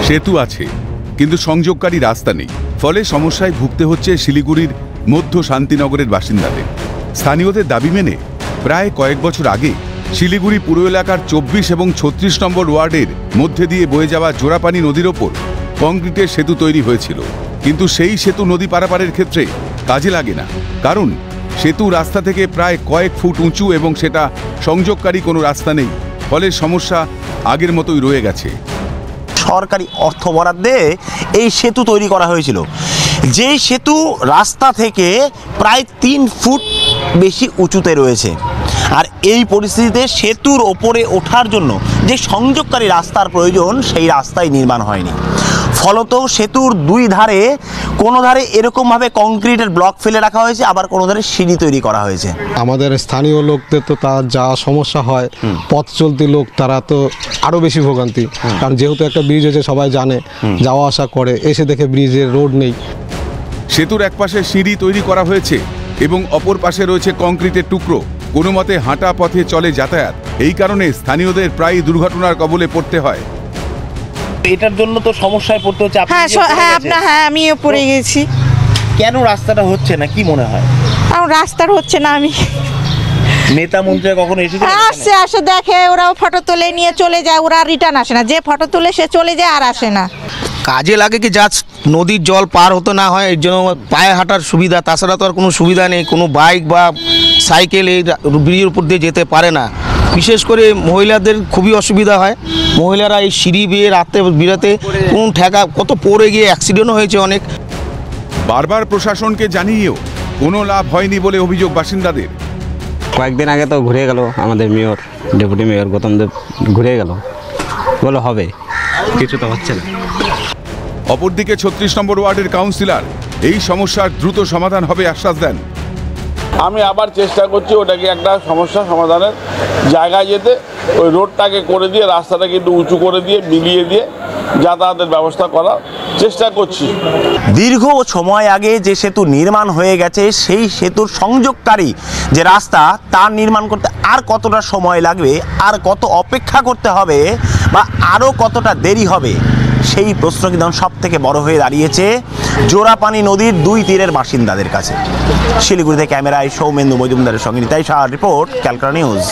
সেতু আছে কিন্তু সংযোগকারী রাস্তা নেই, ফলে সমস্যায় ভুগতে হচ্ছে শিলিগুড়ির মধ্য শান্তিনগরের বাসিন্দাদের। স্থানীয়দের দাবি মেনে প্রায় কয়েক বছর আগে শিলিগুড়ি পুর এলাকার 24 এবং 36 নম্বর ওয়ার্ডের মধ্যে দিয়ে বয়ে যাওয়া জোড়াপানি নদীর ওপর কংক্রিটের সেতু তৈরি হয়েছিল, কিন্তু সেই সেতু নদী পারাপারের ক্ষেত্রে কাজে লাগে না, কারণ সেতু রাস্তা থেকে প্রায় কয়েক ফুট উঁচু এবং সেটা সংযোগকারী কোনো রাস্তা নেই, ফলে সমস্যা আগের মতোই রয়ে গেছে। সরকারি অর্থ বরাদ্দে এই সেতু তৈরি করা হয়েছিল, যেই সেতু রাস্তা থেকে প্রায় 3 ফুট বেশি উঁচুতে রয়েছে। আর এই পরিস্থিতিতে সেতুর ওপরে ওঠার জন্য যে সংযোগকারী রাস্তার প্রয়োজন সেই রাস্তাই নির্মাণ হয়নি। ফলত সেতুর দুই ধারে কোনো ধারে এরকমভাবে কংক্রিটের ব্লক ফেলে রাখা হয়েছে, আবার কোনো ধারে সিঁড়ি তৈরি করা হয়েছে। আমাদের স্থানীয় লোকদের তো তার যা সমস্যা হয়, পথ চলতি লোক তারা তো আরও বেশি ভোগান্তি, কারণ যেহেতু একটা ব্রিজ আছে সবাই জানে, যাওয়া আসা করে, এসে দেখে ব্রিজের রোড নেই। সেতুর একপাশে সিঁড়ি তৈরি করা হয়েছে এবং অপর পাশে রয়েছে কংক্রিটের টুকরো, কোনো মতে হাঁটা পথে চলে যাতায়াত। এই কারণে স্থানীয়দের প্রায় দুর্ঘটনার কবলে পড়তে হয়। এটার জন্য তো সমস্যায় পড়তে হচ্ছে। আমিও পড়ে গেছি। কেন রাস্তাটা হচ্ছে না, কি মনে হয়? রাস্তার হচ্ছে না। আমি নেতা মন্ত্রী কখনো আসে দেখে, ওরাও ফটো তুলে নিয়ে চলে যায়, ওরা রিটার্ন আসে না। যে ফটো তুলে সে চলে যায় আর আসে না। কাজে লাগে কি যা নদীর জল পার হতে না হয় এর জন্য পায়ে হাঁটার সুবিধা, তাছাড়া তো আর কোনো সুবিধা নেই। কোনো বাইক বা সাইকেল এই ব্রিজের উপর দিয়ে যেতে পারে না। বিশেষ করে মহিলাদের খুবই অসুবিধা হয়। মহিলারা এই সিঁড়ি বেয়ে রাতে বিরাতে কোন ঠেকা কত পড়ে গিয়ে অ্যাক্সিডেন্টও হয়েছে অনেক। বারবার প্রশাসনকে জানিয়েও কোনো লাভ হয়নি বলে অভিযোগ বাসিন্দাদের। কয়েকদিন আগে তো ঘুরে গেল আমাদের মেয়র, ডেপুটি মেয়র গৌতম দেব ঘুরে গেল, বলে হবে, কিছু তো হচ্ছে না। অপরদিকে 36 নম্বর ওয়ার্ডের কাউন্সিলর এই সমস্যার দ্রুত সমাধান হবে আশ্বাস দেন। আমি আবার চেষ্টা করছি ওটাকে একটা সমস্যা সমাধানের জায়গায় যেতে, ওই রোডটাকে করে দিয়ে রাস্তাটাকে একটু উঁচু করে দিয়ে মিলিয়ে দিয়ে যাতায়াতের ব্যবস্থা করার চেষ্টা করছি। দীর্ঘ সময় আগে যে সেতু নির্মাণ হয়ে গেছে সেই সেতুর সংযোগকারী যে রাস্তা তার নির্মাণ করতে আর কতটা সময় লাগবে, আর কত অপেক্ষা করতে হবে, বা আরও কতটা দেরি হবে, সেই প্রশ্ন কিন্তু সব থেকে বড় হয়ে দাঁড়িয়েছে জোড়াপানি নদীর দুই তীরের বাসিন্দাদের কাছে। শিলিগুড়িতে ক্যামেরায় সৌমেন্দু মজুমদারের সঙ্গে নিতাই শাহর রিপোর্ট, ক্যালকাটা নিউজ।